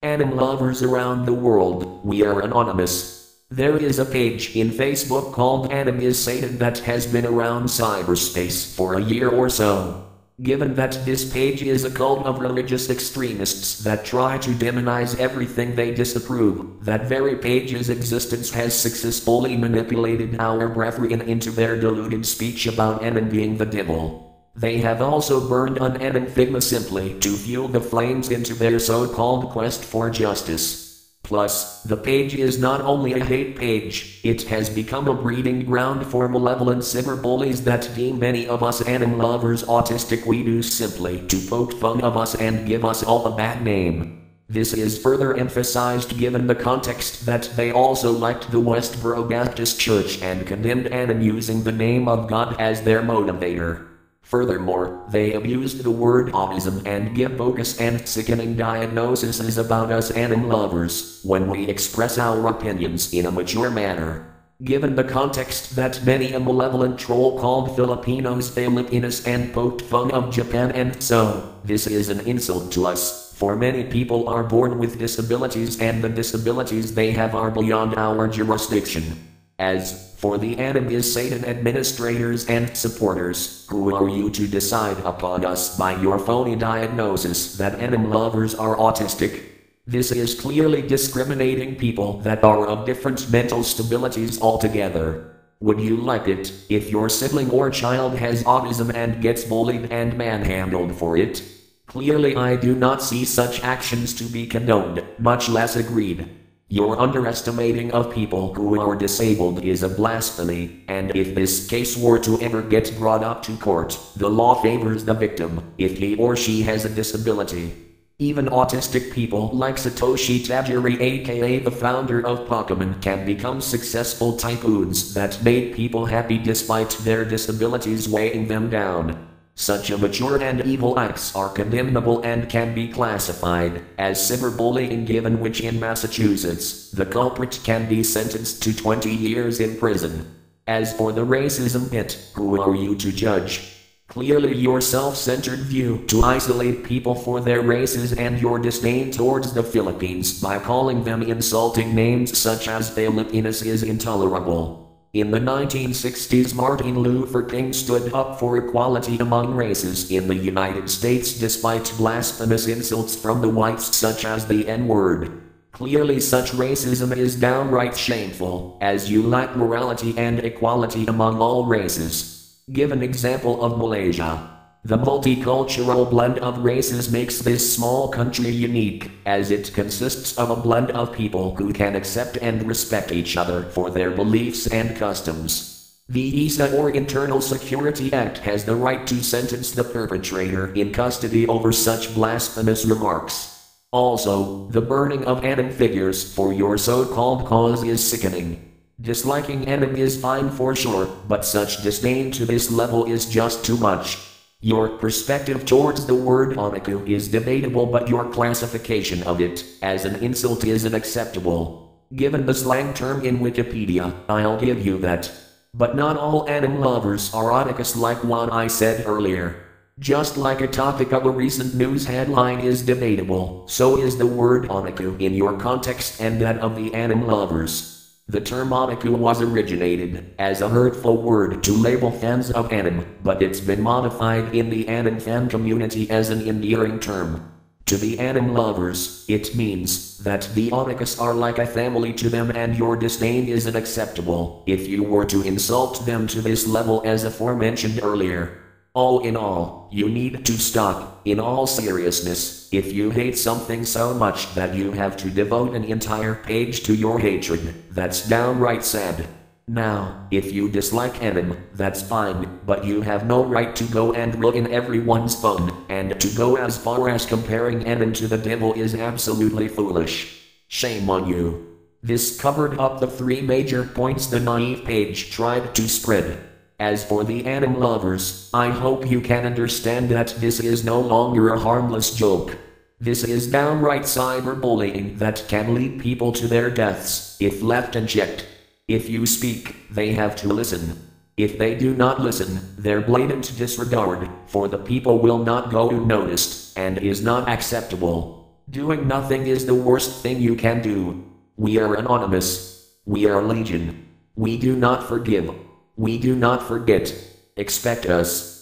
Anim lovers around the world, we are anonymous. There is a page in Facebook called Anim is Satan that has been around cyberspace for a year or so. Given that this page is a cult of religious extremists that try to demonize everything they disapprove, that very page's existence has successfully manipulated our brethren into their deluded speech about Anim being the devil. They have also burned an Anim Figma simply to fuel the flames into their so-called quest for justice. Plus, the page is not only a hate page, it has become a breeding ground for malevolent cyberbullies that deem many of us Anim lovers autistic. We do simply to poke fun of us and give us all a bad name. This is further emphasized given the context that they also liked the Westboro Baptist Church and condemned Anim using the name of God as their motivator. Furthermore, they abused the word autism and give bogus and sickening diagnoses about us Anim lovers when we express our opinions in a mature manner. Given the context that many a malevolent troll called Filipinos Filipinas and poked fun of Japan and so, this is an insult to us, for many people are born with disabilities and the disabilities they have are beyond our jurisdiction. As for the Anim is Satan administrators and supporters, who are you to decide upon us by your phony diagnosis that Anim lovers are autistic? This is clearly discriminating people that are of different mental stabilities altogether. Would you like it if your sibling or child has autism and gets bullied and manhandled for it? Clearly I do not see such actions to be condoned, much less agreed. Your underestimating of people who are disabled is a blasphemy, and if this case were to ever get brought up to court, the law favors the victim, if he or she has a disability. Even autistic people like Satoshi Tajiri AKA the founder of Pokemon can become successful tycoons that made people happy despite their disabilities weighing them down. Such immature and evil acts are condemnable and can be classified as cyberbullying, given which in Massachusetts, the culprit can be sentenced to 20 years in prison. As for the racism bit, who are you to judge? Clearly your self-centered view to isolate people for their races and your disdain towards the Philippines by calling them insulting names such as Filipinas is intolerable. In the 1960s, Martin Luther King stood up for equality among races in the United States despite blasphemous insults from the whites such as the N-word. Clearly such racism is downright shameful, as you lack morality and equality among all races. Give an example of Malaysia. The multicultural blend of races makes this small country unique, as it consists of a blend of people who can accept and respect each other for their beliefs and customs. The ISA or Internal Security Act has the right to sentence the perpetrator in custody over such blasphemous remarks. Also, the burning of Anim figures for your so-called cause is sickening. Disliking Anim is fine for sure, but such disdain to this level is just too much. Your perspective towards the word onaku is debatable, but your classification of it as an insult is unacceptable. Given the slang term in Wikipedia, I'll give you that. But not all Anim lovers are onakus like what I said earlier. Just like a topic of a recent news headline is debatable, so is the word onaku in your context and that of the Anim lovers. The term onaku was originated as a hurtful word to label fans of Anim, but it's been modified in the Anim fan community as an endearing term. To the Anim lovers, it means that the onakus are like a family to them and your disdain is unacceptable if you were to insult them to this level as aforementioned earlier. All in all, you need to stop, in all seriousness, if you hate something so much that you have to devote an entire page to your hatred, that's downright sad. Now, if you dislike Anim, that's fine, but you have no right to go and ruin everyone's fun, and to go as far as comparing Anim to the devil is absolutely foolish. Shame on you. This covered up the three major points the naive page tried to spread. As for the Anim lovers, I hope you can understand that this is no longer a harmless joke. This is downright cyberbullying that can lead people to their deaths, if left unchecked. If you speak, they have to listen. If they do not listen, their blatant disregard for the people will not go unnoticed, and is not acceptable. Doing nothing is the worst thing you can do. We are anonymous. We are legion. We do not forgive. We do not forget. Expect us.